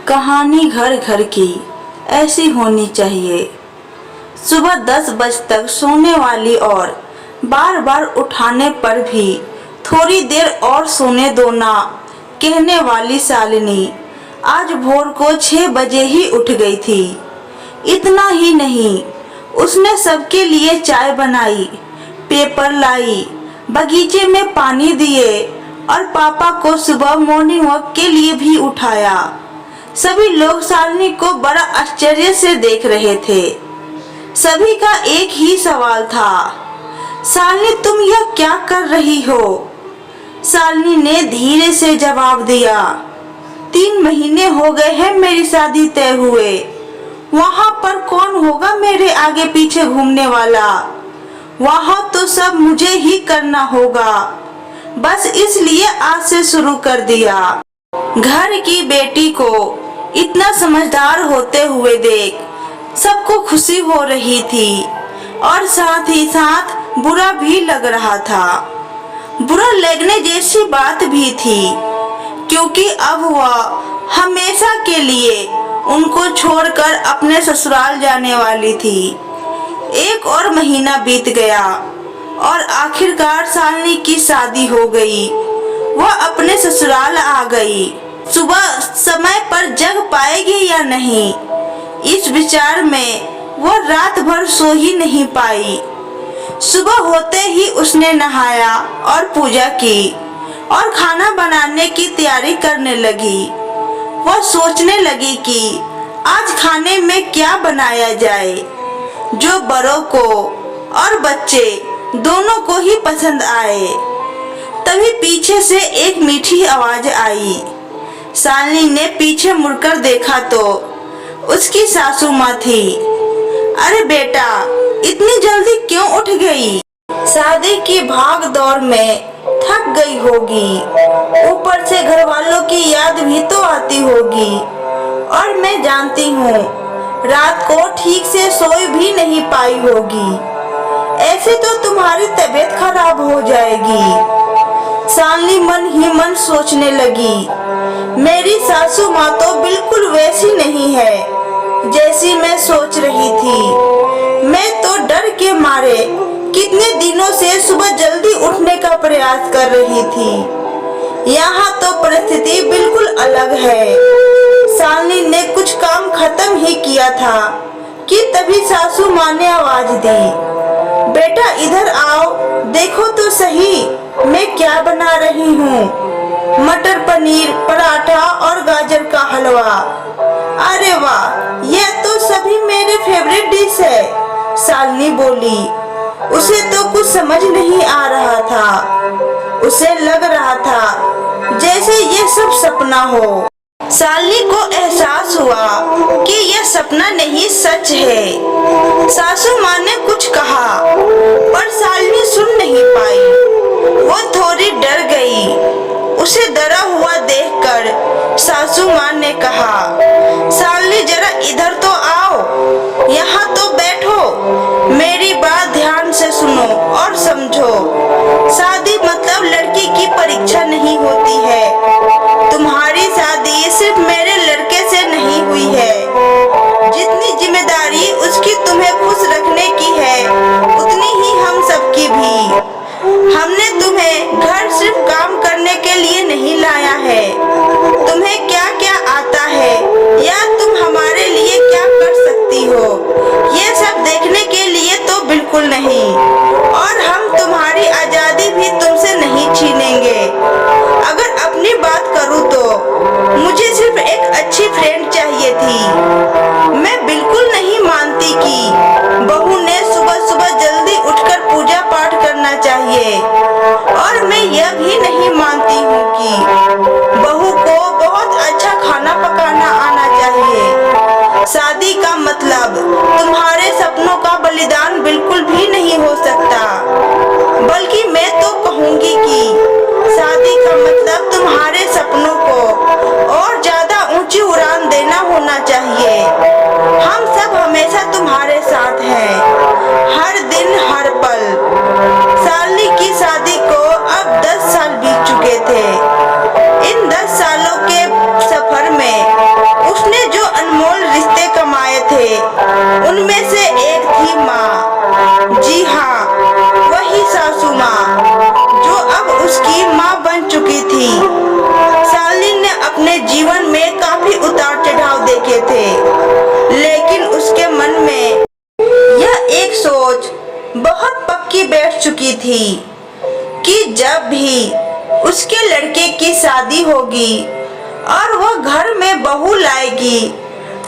कहानी घर घर की ऐसी होनी चाहिए। सुबह 10 बजे तक सोने वाली और बार बार उठाने पर भी थोड़ी देर और सोने दो ना कहने वाली शालिनी आज भोर को 6 बजे ही उठ गई थी। इतना ही नहीं, उसने सबके लिए चाय बनाई, पेपर लाई, बगीचे में पानी दिए और पापा को सुबह मॉर्निंग वॉक के लिए भी उठाया। सभी लोग शालिनी को बड़ा आश्चर्य से देख रहे थे। सभी का एक ही सवाल था, शालिनी तुम यह क्या कर रही हो? शालिनी ने धीरे से जवाब दिया, 3 महीने हो गए हैं मेरी शादी तय हुए। वहाँ पर कौन होगा मेरे आगे पीछे घूमने वाला? वहाँ तो सब मुझे ही करना होगा। बस इसलिए आज से शुरू कर दिया। घर की बेटी को इतना समझदार होते हुए देख सबको खुशी हो रही थी और साथ ही साथ बुरा भी लग रहा था। बुरा लगने जैसी बात भी थी क्योंकि अब वह हमेशा के लिए उनको छोड़कर अपने ससुराल जाने वाली थी। 1 और महीना बीत गया और आखिरकार शालिनी की शादी हो गई। वह अपने ससुराल आ गई। सुबह समय पर जग पाएगी या नहीं, इस विचार में वो रात भर सो ही नहीं पाई। सुबह होते ही उसने नहाया और पूजा की और खाना बनाने की तैयारी करने लगी। वह सोचने लगी कि आज खाने में क्या बनाया जाए जो बड़ों को और बच्चे दोनों को ही पसंद आए। तभी पीछे से एक मीठी आवाज आई। शालिनी ने पीछे मुड़कर देखा तो उसकी सासू माँ थी। अरे बेटा, इतनी जल्दी क्यों उठ गई? शादी की भाग दौड़ में थक गई होगी, ऊपर से घर वालों की याद भी तो आती होगी और मैं जानती हूँ रात को ठीक से सोई भी नहीं पाई होगी। ऐसे तो तुम्हारी तबीयत खराब हो जाएगी। शालिनी मन ही मन सोचने लगी, मेरी सासू माँ तो बिल्कुल वैसी नहीं है जैसी मैं सोच रही थी। मैं तो डर के मारे कितने दिनों से सुबह जल्दी उठने का प्रयास कर रही थी। यहाँ तो परिस्थिति बिल्कुल अलग है। शालिनी ने कुछ काम खत्म ही किया था कि तभी सासू माँ ने आवाज दी, बेटा इधर आओ, देखो तो सही मैं क्या बना रही हूँ। मटर पनीर, पराठा और गाजर का हलवा। अरे वाह, यह तो सभी मेरे फेवरेट डिश है। शालिनी बोली। उसे तो कुछ समझ नहीं आ रहा था। उसे लग रहा था जैसे ये सब सपना हो। शालिनी को एहसास हुआ कि यह सपना नहीं सच है। सासू माँ ने कुछ कहा पर शालिनी सुन नहीं पाई। वो थोड़ी डर गई। उसे डरा हुआ देखकर सासू माँ ने कहा, शालिनी जरा इधर तो आओ, यहाँ तो बैठो, मेरी बात ध्यान से सुनो और समझो। शादी मतलब लड़की की परीक्षा नहीं होती है। तुम्हारी शादी सिर्फ मेरे लड़के से नहीं हुई है। जितनी जिम्मेदारी उसकी तुम्हें खुश रखने की है उतनी ही हम सबकी भी। हमने तुम्हें घर सिर्फ काम करने के लिए नहीं लाया है। तुम्हें क्या क्या आता है या तुम हमारे लिए क्या कर सकती हो, ये सब देखने के लिए तो बिल्कुल नहीं। और हम तुम्हारी आजादी भी तुमसे नहीं छीनेंगे। अगर अपनी बात करूँ तो मुझे सिर्फ एक अच्छी फ्रेंड चाहिए थी। मैं बिल्कुल नहीं मानती कि बहू ने सुबह सुबह जल्दी उठकर पूजा पाठ करना चाहिए और मैं यह भी नहीं मानती हूँ कि बहू को बहुत अच्छा खाना पकाना आना चाहिए। शादी का मतलब तुम्हारे सपनों का बलिदान बिल्कुल भी नहीं हो सकता। बल्कि मैं तो कहूँगी कि शादी का मतलब तुम्हारे सपनों को और ज्यादा ऊंची उड़ान देना होना चाहिए। हम सब हमेशा तुम्हारे साथ हैं, हर दिन हर पल। शालिनी की शादी को अब 10 साल बीत चुके थे। इन 10 सालों के सफर में जीवन में काफी उतार चढ़ाव देखे थे, लेकिन उसके मन में यह एक सोच बहुत पक्की बैठ चुकी थी कि जब भी उसके लड़के की शादी होगी और वह घर में बहू लाएगी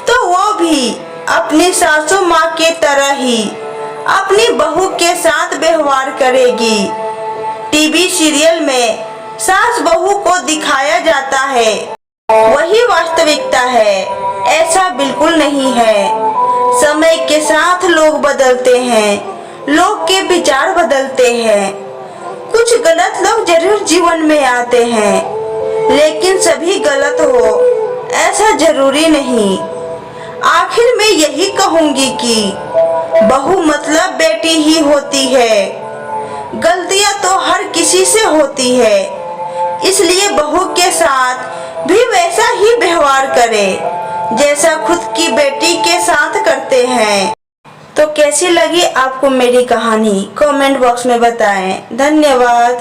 तो वो भी अपनी सासू माँ के तरह ही अपनी बहू के साथ व्यवहार करेगी। टीवी सीरियल में सास बहू को दिखाया जाता है, वही वास्तविकता है, ऐसा बिल्कुल नहीं है। समय के साथ लोग बदलते हैं, लोग के विचार बदलते हैं। कुछ गलत लोग जरूर जीवन में आते हैं, लेकिन सभी गलत हो ऐसा जरूरी नहीं। आखिर मैं यही कहूंगी कि बहू मतलब बेटी ही होती है। गलतियां तो हर किसी से होती है, इसलिए बहू के साथ भी वैसा ही व्यवहार करें जैसा खुद की बेटी के साथ करते हैं। तो कैसी लगी आपको मेरी कहानी, कमेंट बॉक्स में बताएं। धन्यवाद।